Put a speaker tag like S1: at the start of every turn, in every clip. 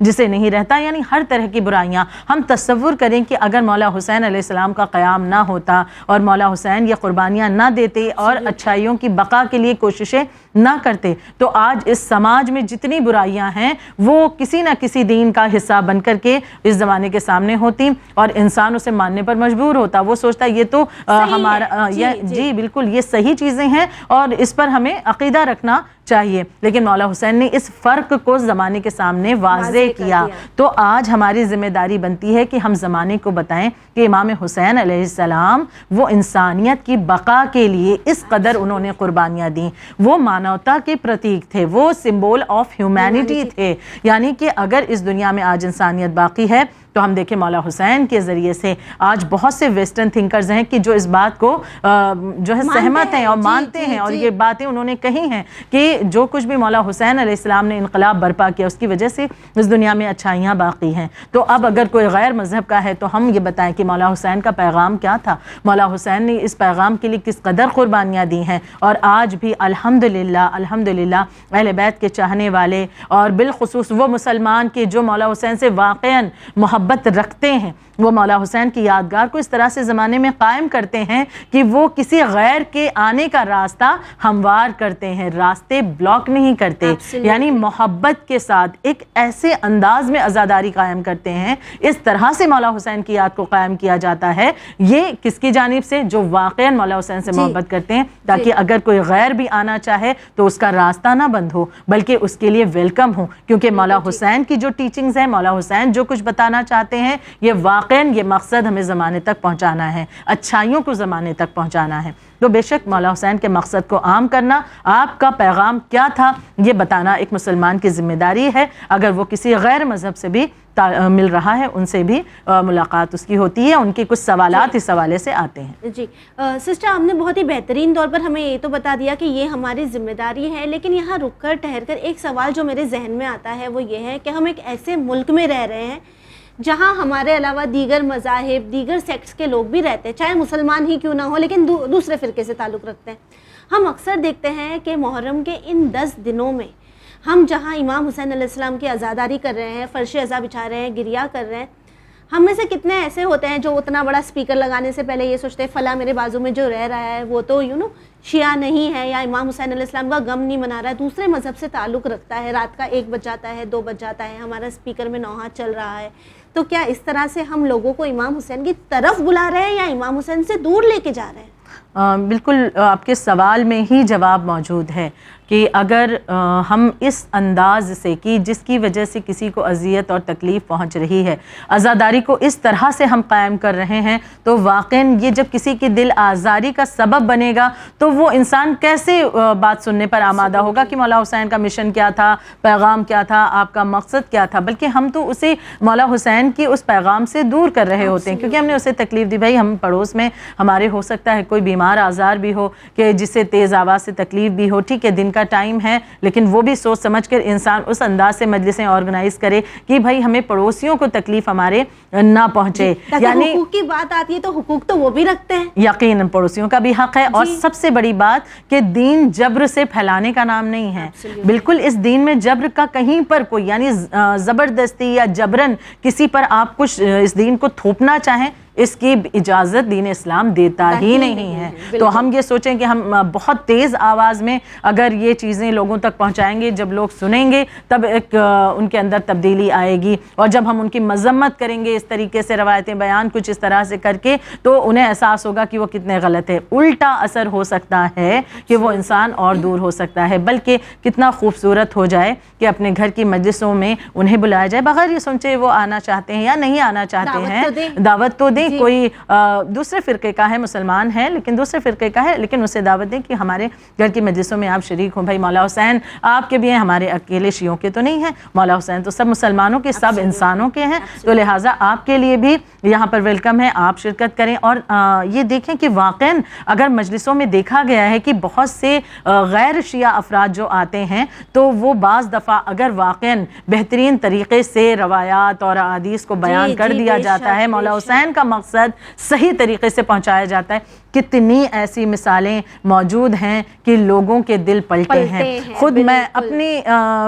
S1: جسے نہیں رہتا، یعنی ہر طرح کی برائیاں. ہم تصور کریں کہ اگر مولا حسین علیہ السلام کا قیام نہ ہوتا اور مولا حسین یہ قربانیاں نہ دیتے اور اچھائیوں کی بقا کے لیے کوششیں نہ کرتے تو آج اس سماج میں جتنی برائیاں ہیں وہ کسی نہ کسی دین کا حصہ بن کر کے اس زمانے کے سامنے ہوتی اور انسان اسے ماننے پر مجبور ہوتا. وہ سوچتا یہ تو ہمارا جی بالکل یہ صحیح چیزیں ہیں اور اس پر ہمیں عقیدہ رکھنا چاہیے. لیکن مولا حسین نے اس فرق کو زمانے کے سامنے واضح کیا. تو آج ہماری ذمہ داری بنتی ہے کہ ہم زمانے کو بتائیں کہ امام حسین علیہ السلام وہ انسانیت کی بقا کے لیے اس قدر انہوں نے قربانیاں دیں. وہ مانوتا کے پرتیک تھے، وہ سمبول آف ہیومینٹی تھے. یعنی کہ اگر اس دنیا میں آج انسانیت باقی ہے تو ہم دیکھیں مولا حسین کے ذریعے سے آج بہت سے ویسٹرن تھنکرز ہیں کہ جو اس بات کو جو ہے سہمت ہیں اور مانتے ہیں اور یہ باتیں انہوں نے کہی ہیں کہ جو کچھ بھی مولا حسین علیہ السلام نے انقلاب برپا کیا اس کی وجہ سے اس دنیا میں اچھائیاں باقی ہیں. تو اب اگر کوئی غیر مذہب کا ہے تو ہم یہ بتائیں کہ مولا حسین کا پیغام کیا تھا، مولا حسین نے اس پیغام کے لیے کس قدر قربانیاں دی ہیں. اور آج بھی الحمدللہ اہل بیت کے چاہنے والے اور بالخصوص وہ مسلمان کے جو مولا حسین سے واقعاً محبت رکھتے ہیں وہ مولا حسین کی یادگار کو اس طرح سے زمانے میں قائم کرتے ہیں کہ وہ کسی غیر کے آنے کا راستہ ہموار کرتے ہیں، راستے بلاک نہیں کرتے. یعنی محبت کے ساتھ ایک ایسے انداز میں عزاداری قائم کرتے ہیں، اس طرح سے مولا حسین کی یاد کو قائم کیا جاتا ہے. یہ کس کی جانب سے؟ جو واقعاً مولا حسین سے محبت کرتے ہیں، تاکہ اگر کوئی غیر بھی آنا چاہے تو اس کا راستہ نہ بند ہو بلکہ اس کے لیے ویلکم ہو. کیونکہ مولا حسین کی جو ٹیچنگز ہیں، مولا حسین جو کچھ بتانا چاہتے ہیں، یہ واقعاً یہ مقصد ہمیں زمانے تک پہنچانا ہے، اچھائیوں کو زمانے تک پہنچانا ہے. تو بے شک مولا حسین کے مقصد کو عام کرنا، آپ کا پیغام کیا تھا یہ بتانا ایک مسلمان کی ذمہ داری ہے. اگر وہ کسی غیر مذہب سے بھی مل رہا ہے ان سے بھی ملاقات اس کی ہوتی ہے، ان کے کچھ سوالات اس حوالے سے آتے ہیں.
S2: جی سسٹر، آپ نے بہت ہی بہترین طور پر ہمیں یہ تو بتا دیا کہ یہ ہماری ذمہ داری ہے، لیکن یہاں رک کر ٹھہر کر ایک سوال جو میرے ذہن میں آتا ہے وہ یہ ہے کہ ہم ایک ایسے ملک میں رہ رہے ہیں جہاں ہمارے علاوہ دیگر مذاہب، دیگر سیکٹس کے لوگ بھی رہتے ہیں، چاہے مسلمان ہی کیوں نہ ہو لیکن دوسرے فرقے سے تعلق رکھتے ہیں. ہم اکثر دیکھتے ہیں کہ محرم کے ان 10 دنوں میں ہم جہاں امام حسین علیہ السلام کی عزاداری کر رہے ہیں، فرش عزا بچھا رہے ہیں، گریہ کر رہے ہیں، ہم میں سے کتنے ایسے ہوتے ہیں جو اتنا بڑا سپیکر لگانے سے پہلے یہ سوچتے ہیں فلاں میرے بازو میں جو رہ رہا ہے وہ تو شیعہ نہیں ہے یا امام حسین علیہ السلام کا غم نہیں منا رہا ہے، دوسرے مذہب سے تعلق رکھتا ہے، رات کا 1 بج جاتا ہے، 2 بج جاتا ہے، ہمارا سپیکر میں نوحہ چل رہا ہے. تو کیا اس طرح سے ہم لوگوں کو امام حسین کی طرف بلا رہے ہیں یا امام حسین سے دور لے کے جا رہے ہیں؟
S1: بالکل آپ کے سوال میں ہی جواب موجود ہے کہ اگر ہم اس انداز سے کہ جس کی وجہ سے کسی کو اذیت اور تکلیف پہنچ رہی ہے عزاداری کو اس طرح سے ہم قائم کر رہے ہیں تو واقعاً یہ جب کسی کے دل آزاری کا سبب بنے گا تو وہ انسان کیسے بات سننے پر آمادہ ہوگا کہ مولا حسین کا مشن کیا تھا، پیغام کیا تھا، آپ کا مقصد کیا تھا. بلکہ ہم تو اسے مولا حسین کی اس پیغام سے دور کر رہے ہوتے ہیں کیونکہ ہم نے اسے تکلیف دی. بھائی ہم پڑوس میں ہمارے ہو سکتا ہے کوئی بیمار آزار بھی ہو کہ جس سے تیز آواز سے تکلیف بھی ہو، ٹھیک ہے دن کا ٹائم ہے لیکن وہ بھی سوچ سمجھ کر انسان اس انداز سے مجلسیں آرگنائز کرے کہ بھائی ہمیں پڑوسیوں کو تکلیف ہمارے نہ پہنچے. یعنی
S2: حقوق کی بات آتی ہے تو حقوق تو وہ بھی رکھتے ہیں،
S1: یقیناً پڑوسیوں کا بھی حق ہے. اور سب سے بڑی بات کہ دین جبر سے پھیلانے کا نام نہیں ہے. بالکل اس دین میں جبر کا کہیں پر کوئی یعنی زبردستی یا جبرن کسی پر آپ کچھ اس دین کو تھوپنا چاہیں اس کی اجازت دین اسلام دیتا ہی نہیں ہے. تو ہم یہ سوچیں کہ ہم بہت تیز آواز میں اگر یہ چیزیں لوگوں تک پہنچائیں گے، جب لوگ سنیں گے تب ایک ان کے اندر تبدیلی آئے گی. اور جب ہم ان کی مذمت کریں گے اس طریقے سے روایتیں بیان کچھ اس طرح سے کر کے تو انہیں احساس ہوگا کہ وہ کتنے غلط ہے. الٹا اثر ہو سکتا ہے کہ وہ انسان اور دور ہو سکتا ہے. بلکہ کتنا خوبصورت ہو جائے کہ اپنے گھر کی مجلسوں میں انہیں بلایا جائے بغیر یہ سوچے وہ آنا چاہتے ہیں یا نہیں آنا چاہتے ہیں، دعوت تو دیں. کوئی دوسرے فرقے کا ہے، مسلمان ہے لیکن دوسرے فرقے کا ہے لیکن اسے دعوت دیں کہ ہمارے گھر کی مجلسوں میں آپ شریک ہوں. بھائی مولا حسین آپ کے بھی ہیں، ہمارے اکیلے شیعوں کے تو نہیں ہیں. مولا حسین تو سب مسلمانوں کے، سب انسانوں کے ہیں. تو لہٰذا آپ کے لیے بھی یہاں پر ویلکم ہے، آپ شرکت کریں. اور یہ دیکھیں کہ واقعاً اگر مجلسوں میں دیکھا گیا ہے کہ بہت سے غیر شیعہ افراد جو آتے ہیں تو وہ بعض دفعہ اگر واقعاً بہترین طریقے سے روایات اور احادیث کو بیان کر دیا جاتا ہے، مولا حسین کا مقصد صحیح طریقے سے پہنچایا جاتا ہے کتنی ایسی مثالیں موجود ہیں کہ لوگوں کے دل پلٹے ہیں. خود میں اپنی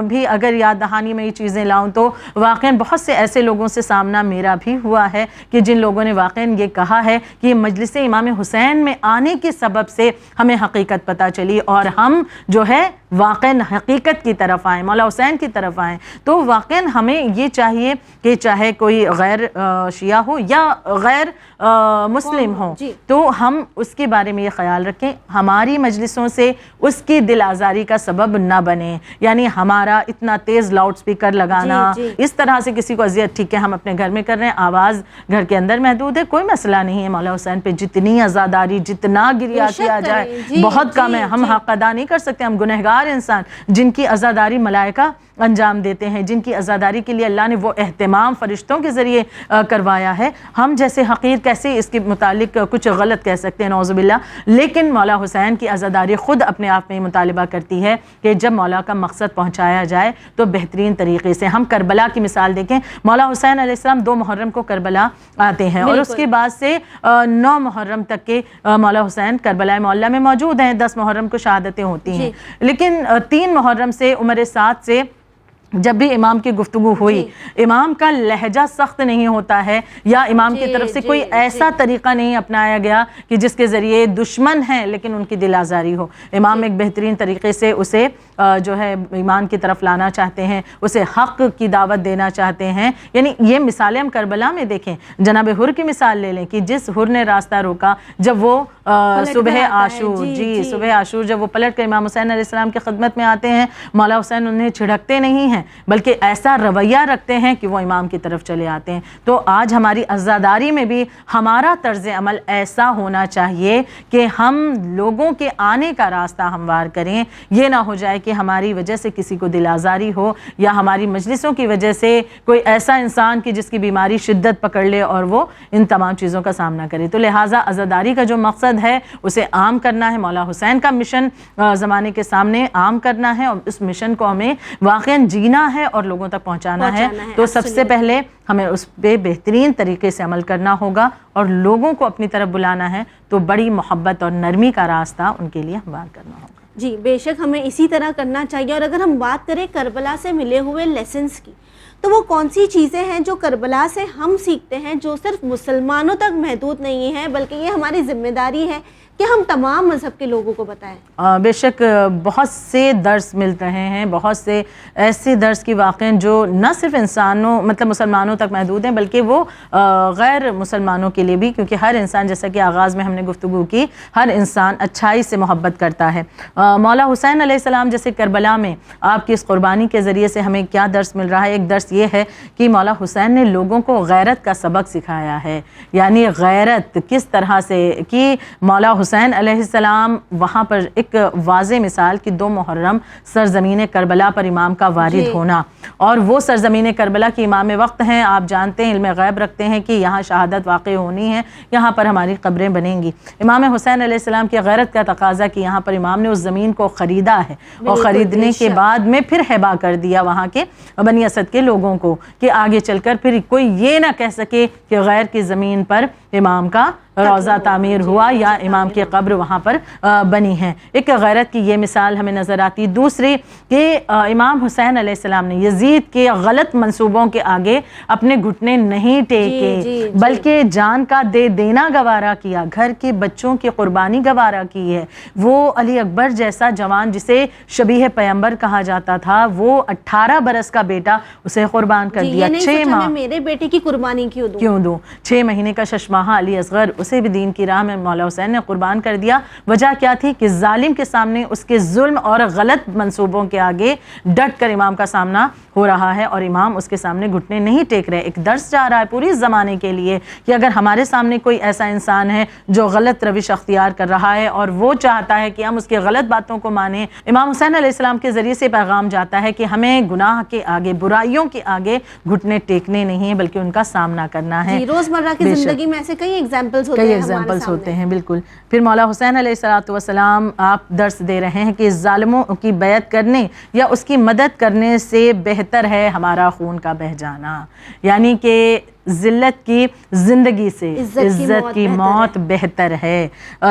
S1: بھی اگر یاد دہانی میں یہ چیزیں لاؤں تو واقعاً بہت سے ایسے لوگوں سے سامنا میرا بھی ہوا ہے کہ جن لوگوں نے واقعاً یہ کہا ہے کہ مجلس امام حسین میں آنے کے سبب سے ہمیں حقیقت پتہ چلی اور ہم جو ہے واقعاً حقیقت کی طرف آئیں, مولا حسین کی طرف آئیں. تو واقعاً ہمیں یہ چاہیے کہ چاہے کوئی غیر شیعہ ہو یا غیر مسلم ہو تو ہم اس کے بارے میں یہ خیال رکھیں ہماری مجلسوں سے اس کی دل آزاری کا سبب نہ بنے. یعنی ہمارا اتنا تیز لاؤڈ سپیکر لگانا اس طرح سے کسی کو اذیت, ٹھیک ہے ہم اپنے گھر میں کر رہے ہیں, آواز گھر کے اندر محدود ہے, کوئی مسئلہ نہیں ہے. مولا حسین پہ جتنی عزاداری جتنا گریہ کیا جائے بہت کم ہے. ہم حق ادا نہیں کر سکتے, ہم گنہگار انسان. جن کی عزاداری ملائکہ انجام دیتے ہیں, جن کی عزاداری کے لیے اللہ نے وہ اہتمام فرشتوں کے ذریعے کروایا ہے, ہم جیسے حقیر کیسے اس کے متعلق کچھ غلط کہہ سکتے ہیں نعوذ باللہ. لیکن مولا حسین کی عزاداری خود اپنے آپ میں مطالبہ کرتی ہے کہ جب مولا کا مقصد پہنچایا جائے تو بہترین طریقے سے. ہم کربلا کی مثال دیکھیں, مولا حسین علیہ السلام 2 محرم کو کربلا آتے ہیں اور اس کے بعد سے 9 محرم تک کے مولا حسین کربلا معلیٰ میں موجود ہیں. 10 محرم کو شہادتیں ہوتی ہیں, لیکن 3 محرم سے عمر 7 سے جب بھی امام کی گفتگو ہوئی, امام کا لہجہ سخت نہیں ہوتا ہے یا امام کی طرف سے کوئی ایسا طریقہ نہیں اپنایا گیا کہ جس کے ذریعے دشمن ہیں لیکن ان کی دل آزاری ہو. امام ایک بہترین طریقے سے اسے جو ہے ایمان کی طرف لانا چاہتے ہیں, اسے حق کی دعوت دینا چاہتے ہیں. یعنی یہ مثالیں ہم کربلا میں دیکھیں. جناب حر کی مثال لے لیں کہ جس حر نے راستہ روکا جب وہ صبح عاشور صبح عاشور جب وہ پلٹ کر امام حسین علیہ السلام کی خدمت میں آتے ہیں, مولا حسین انہیں چھڑکتے نہیں ہیں بلکہ ایسا رویہ رکھتے ہیں کہ وہ امام کی طرف چلے آتے ہیں. تو آج ہماری عزاداری میں بھی ہمارا طرز عمل ایسا ہونا چاہیے کہ ہم لوگوں کے آنے کا راستہ ہموار کریں. یہ نہ ہو جائے کہ ہماری وجہ سے کسی کو دل آزاری ہو یا ہماری مجلسوں کی وجہ سے کوئی ایسا انسان کی جس کی بیماری شدت پکڑ لے اور وہ ان تمام چیزوں کا سامنا کرے. تو لہٰذا عزاداری کا جو مقصد ہے اسے عام کرنا ہے. مولا حسین کا مشن زمانے کے سامنے عام کرنا ہے اور اس مشن کو ہمیں واقعاً جینا ہے اور لوگوں تک پہنچانا ہے. تو سب سے پہلے ہمیں اس پہ بہترین طریقے سے عمل کرنا ہوگا اور لوگوں کو اپنی طرف بلانا ہے تو بڑی محبت اور نرمی کا راستہ ان کے لیے ہموار کرنا ہوگا.
S2: جی بے شک ہمیں اسی طرح کرنا چاہیے. اور اگر ہم بات کریں کربلا سے ملے ہوئے لیسنز کی تو وہ کون سی چیزیں ہیں جو کربلا سے ہم سیکھتے ہیں جو صرف مسلمانوں تک محدود نہیں ہیں بلکہ یہ ہماری ذمہ داری ہے کہ ہم تمام مذہب کے لوگوں کو بتائیں؟
S1: بے شک بہت سے درس مل رہے ہیں, بہت سے ایسے درس کی واقعیں جو نہ صرف انسانوں مطلب مسلمانوں تک محدود ہیں بلکہ وہ غیر مسلمانوں کے لیے بھی, کیونکہ ہر انسان جیسا کہ آغاز میں ہم نے گفتگو کی ہر انسان اچھائی سے محبت کرتا ہے. مولا حسین علیہ السلام جیسے کربلا میں آپ کی اس قربانی کے ذریعے سے ہمیں کیا درس مل رہا ہے؟ ایک درس یہ ہے کہ مولا حسین نے لوگوں کو غیرت کا سبق سکھایا ہے. یعنی غیرت کس طرح سے کہ مولا حسین علیہ السلام وہاں پر ایک واضح مثال کہ 2 محرم سرزمین کربلا پر امام کا وارد ہونا, اور وہ سرزمین کربلا کی امام وقت ہیں. آپ جانتے ہیں علم غیب رکھتے ہیں کہ یہاں شہادت واقع ہونی ہے, یہاں پر ہماری قبریں بنیں گی. امام حسین علیہ السلام کی غیرت کا تقاضا کہ یہاں پر امام نے اس زمین کو خریدا ہے اور خریدنے کے بعد میں پھر ہبا کر دیا وہاں کے بنی اسد کے لوگوں کو کہ آگے چل کر پھر کوئی یہ نہ کہہ سکے کہ غیر کی زمین پر امام کا روضہ تعمیر ہوا یا امام کی قبر وہاں پر بنی ہے. ایک غیرت کی یہ مثال ہمیں نظر آتی. دوسری کہ امام حسین علیہ السلام نے یزید کے غلط منصوبوں کے آگے اپنے گھٹنے نہیں ٹیکے بلکہ جان کا دے دینا گوارا کیا, گھر کے بچوں کی قربانی گوارا کی ہے. وہ علی اکبر جیسا جوان جسے شبیہ پیغمبر کہا جاتا تھا, وہ 18 برس کا بیٹا اسے قربان کر دیا. 6 ماہ
S2: میرے بیٹے کی قربانی کیوں دوں 6
S1: مہینے کا ششماہا علی اصغر اسے بھی دین کی راہ میں مولا حسین نے قربان کر دیا. وجہ کیا تھی کہ ظالم کے سامنے اس کے ظلم اور غلط منصوبوں کے آگے ڈٹ کر امام کا سامنا ہو رہا ہے اور امام اس کے سامنے گھٹنے نہیں ٹیک رہے. ایک درس جا رہا ہے پوری زمانے کے لیے کہ اگر ہمارے سامنے کوئی ایسا انسان ہے جو غلط روش اختیار کر رہا ہے اور وہ چاہتا ہے کہ ہم اس کی غلط باتوں کو مانیں, امام حسین علیہ السلام کے ذریعے سے پیغام جاتا ہے کہ ہمیں گناہ کے آگے, برائیوں کے آگے گھٹنے ٹیکنے نہیں ہیں بلکہ ان کا سامنا کرنا ہے.
S2: روزمرہ کی زندگی میں ایسے کئی ایگزامپلز
S1: ہوتے ہیں. بالکل. پھر مولا حسین علیہ السلام آپ درس دے رہے ہیں کہ ظالموں کی بیعت کرنے یا اس کی مدد کرنے سے بہتر ہے ہمارا خون کا بہہ جانا. یعنی کہ ذلت کی زندگی سے عزت کی موت بہتر ہے.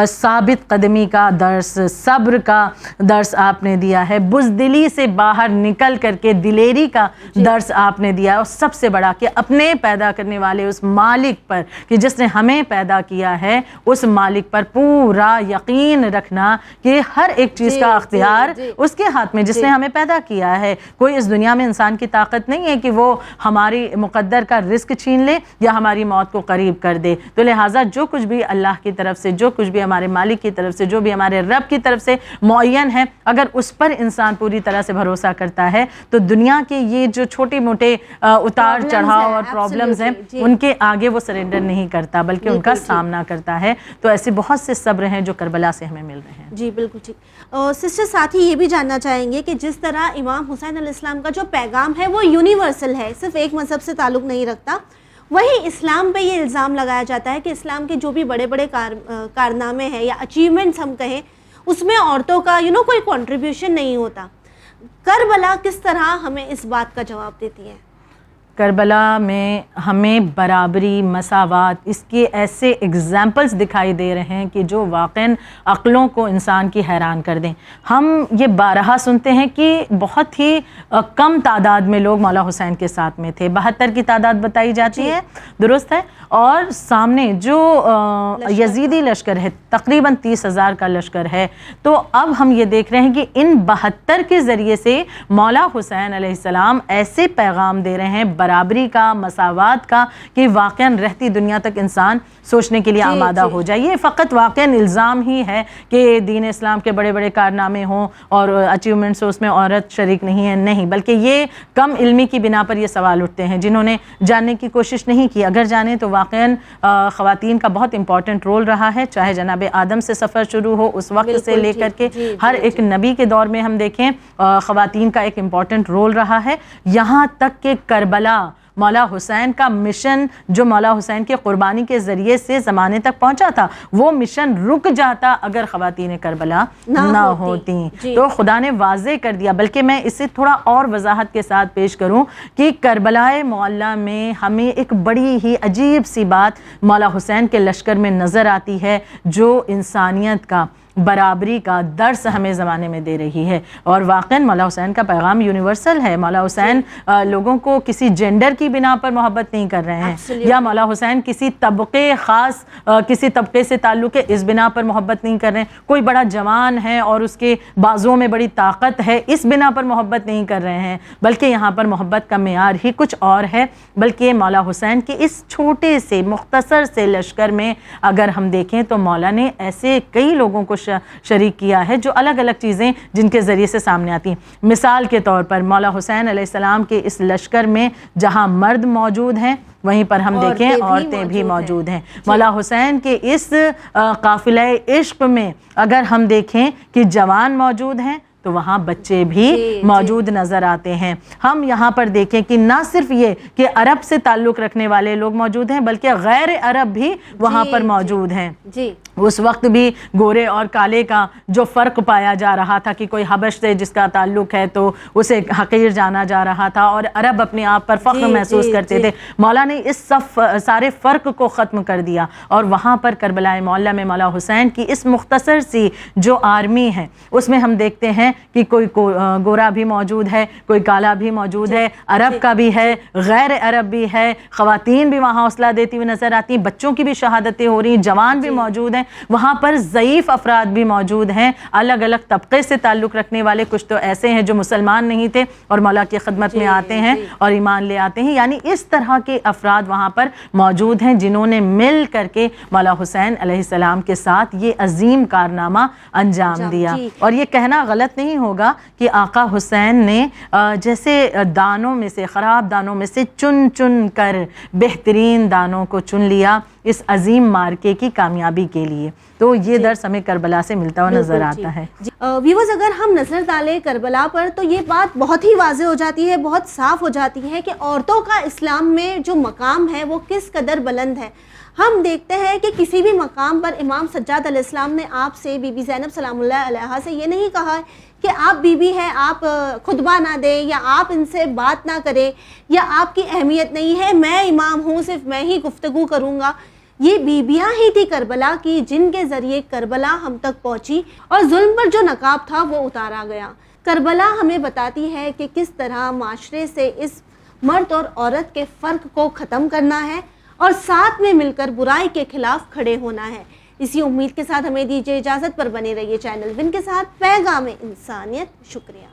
S1: ثابت قدمی کا درس، صبر کا درس آپ نے دیا ہے، بزدلی سے باہر نکل کر کے دلیری کا درس آپ نے دیا ہے، اور سب سے بڑا کہ اپنے پیدا کرنے والے اس مالک پر، کہ جس نے ہمیں پیدا کیا ہے، اس مالک پر پورا یقین رکھنا کہ ہر ایک چیز کا اختیار اس کے ہاتھ میں، جس نے ہمیں پیدا کیا ہے. کوئی اس دنیا میں انسان کی طاقت نہیں ہے کہ وہ ہماری مقدر کا رزق چھین لے یا ہماری موت کو قریب کر دے. تو لہٰذا جو کچھ بھی اللہ کی طرف سے، جو کچھ بھی ہمارے مالک کی طرف سے، جو بھی ہمارے رب کی طرف سے معین ہے، اگر اس پر انسان پوری طرح سے بھروسہ کرتا ہے تو دنیا کے یہ جو چھوٹے موٹے اتار چڑھاؤ اور پرابلمز ہیں ان کے آگے وہ سرنڈر نہیں کرتا بلکہ ان کا سامنا کرتا ہے. تو ایسے بہت سے صبر ہیں جو کربلا سے ہمیں مل رہے ہیں.
S2: جی بالکل ٹھیک. سسٹر ساتھ ہی یہ بھی جاننا چاہیں گے کہ جس طرح امام حسین علیہ السلام کا جو پیغام ہے وہ یونیورسل ہے، صرف ایک مذہب سے تعلق نہیں رکھتا، وہی اسلام پہ یہ الزام لگایا جاتا ہے کہ اسلام کے جو بھی بڑے بڑے کارنامے ہیں یا اچیومنٹس ہم کہیں، اس میں عورتوں کا کوئی کنٹریبیوشن نہیں ہوتا. کربلا کس طرح ہمیں اس بات کا جواب دیتی ہے؟
S1: کربلا میں ہمیں برابری، مساوات، اس کے ایسے اگزامپلس دکھائی دے رہے ہیں کہ جو واقعاً عقلوں کو انسان کی حیران کر دیں. ہم یہ بارہا سنتے ہیں کہ بہت ہی کم تعداد میں لوگ مولا حسین کے ساتھ میں تھے، 72 کی تعداد بتائی جاتی ہے، درست ہے، اور سامنے جو یزیدی لشکر ہے تقریباً 30,000 کا لشکر ہے. تو اب ہم یہ دیکھ رہے ہیں کہ ان 72 کے ذریعے سے مولا حسین علیہ السلام ایسے پیغام دے رہے ہیں برابری کا، مساوات کا، کہ واقعاً رہتی دنیا تک انسان سوچنے کے لیے آمادہ ہو جائے. یہ فقط واقعاً الزام ہی ہے کہ دین اسلام کے بڑے بڑے کارنامے ہوں اور اچیومنٹس اس میں عورت شریک نہیں ہے، نہیں، بلکہ یہ کم علمی کی بنا پر یہ سوال اٹھتے ہیں جنہوں نے جاننے کی کوشش نہیں کی. اگر جانیں تو واقعاً خواتین کا بہت امپورٹنٹ رول رہا ہے، چاہے جناب آدم سے سفر شروع ہو اس وقت سے لے کر کے ہر ایک نبی کے دور میں ہم دیکھیں خواتین کا ایک امپورٹنٹ رول رہا ہے، یہاں تک کہ کربلا مولا حسین کا مشن جو مولا حسین کے قربانی کے ذریعے سے زمانے تک پہنچا تھا، وہ مشن رک جاتا اگر خواتین کربلا نہ ہوتی. تو خدا نے واضح کر دیا. بلکہ میں اسے تھوڑا اور وضاحت کے ساتھ پیش کروں کہ کربلا معلیٰ میں ہمیں ایک بڑی ہی عجیب سی بات مولا حسین کے لشکر میں نظر آتی ہے جو انسانیت کا، برابری کا درس ہمیں زمانے میں دے رہی ہے. اور واقعاً مولا حسین کا پیغام یونیورسل ہے. مولا حسین لوگوں کو کسی جینڈر کی بنا پر محبت نہیں کر رہے ہیں، یا مولا حسین کسی طبقے خاص، کسی طبقے سے تعلق ہے اس بنا پر محبت نہیں کر رہے ہیں. کوئی بڑا جوان ہے اور اس کے بازوؤں میں بڑی طاقت ہے اس بنا پر محبت نہیں کر رہے ہیں، بلکہ یہاں پر محبت کا معیار ہی کچھ اور ہے. بلکہ مولا حسین کے اس چھوٹے سے مختصر سے لشکر میں اگر ہم دیکھیں تو مولا نے ایسے کئی لوگوں کو شریک کیا ہے جو الگ الگ چیزیں جن کے ذریعے سے سامنے آتی ہیں. مثال کے طور پر مولا حسین علیہ السلام کے اس لشکر میں جہاں مرد موجود ہیں وہیں پر ہم دیکھیں عورتیں بھی موجود ہیں. مولا حسین کے اس قافلہ عشق میں اگر ہم دیکھیں کہ جوان موجود ہیں تو وہاں بچے بھی موجود نظر آتے ہیں. ہم یہاں پر دیکھیں کہ نہ صرف یہ کہ عرب سے تعلق رکھنے والے لوگ موجود ہیں بلکہ غیر عرب بھی وہاں پر موجود ہیں. اس وقت بھی گورے اور کالے کا جو فرق پایا جا رہا تھا کہ کوئی حبش سے جس کا تعلق ہے تو اسے حقیر جانا جا رہا تھا اور عرب اپنے آپ پر فخر محسوس کرتے تھے. مولا نے اس سارے فرق کو ختم کر دیا اور وہاں پر کربلا معلیٰ میں مولا حسین کی اس مختصر سی جو آرمی ہے اس میں ہم دیکھتے ہیں کہ کوئی گورا بھی موجود ہے، کوئی کالا بھی موجود ہے، عرب کا بھی ہے، غیر عرب بھی ہے، خواتین بھی وہاں حوصلہ دیتی ہوئی نظر آتی ہیں، بچوں کی بھی شہادتیں ہو رہی ہیں، جوان بھی موجود ہیں، وہاں پر ضعیف افراد بھی موجود ہیں، الگ الگ طبقے سے تعلق رکھنے والے. کچھ تو ایسے ہیں جو مسلمان نہیں تھے اور مولا کی خدمت میں آتے ہیں اور ایمان لے آتے ہیں. یعنی اس طرح کے افراد وہاں پر موجود ہیں جنہوں نے مل کر کے مولا حسین علیہ السلام کے ساتھ یہ عظیم کارنامہ انجام دیا. اور یہ کہنا غلط نہیں ہوگا کہ آقا حسین نے جیسے دانوں میں سے، خراب دانوں میں سے چن چن کر بہترین دانوں کو چن لیا اس عظیم مارکے کی کامیابی کے لیے. تو یہ درس ہمیں کربلا سے ملتا ہوا نظر آتا ہے.
S2: ویورز اگر ہم نظر ڈالیں کربلا پر تو یہ بات بہت ہی واضح ہو جاتی ہے, بہت صاف ہو جاتی ہے کہ عورتوں کا اسلام میں جو مقام ہے وہ کس قدر بلند ہے. ہم دیکھتے ہیں کہ کسی بھی مقام پر امام سجاد علیہ السلام نے آپ سے, بی بی زینب سلام اللہ علیہا سے یہ نہیں کہا کہ آپ بی بی ہیں, آپ خطبہ نہ دیں یا آپ ان سے بات نہ کریں یا آپ کی اہمیت نہیں ہے, میں امام ہوں صرف میں ہی گفتگو کروں گا. یہ بیبیاں ہی تھی کربلا کی جن کے ذریعے کربلا ہم تک پہنچی اور ظلم پر جو نقاب تھا وہ اتارا گیا. کربلا ہمیں بتاتی ہے کہ کس طرح معاشرے سے اس مرد اور عورت کے فرق کو ختم کرنا ہے اور ساتھ میں مل کر برائی کے خلاف کھڑے ہونا ہے. اسی امید کے ساتھ ہمیں دیجیے اجازت, پر بنے رہیے چینل ون کے ساتھ پیغام انسانیت. شکریہ.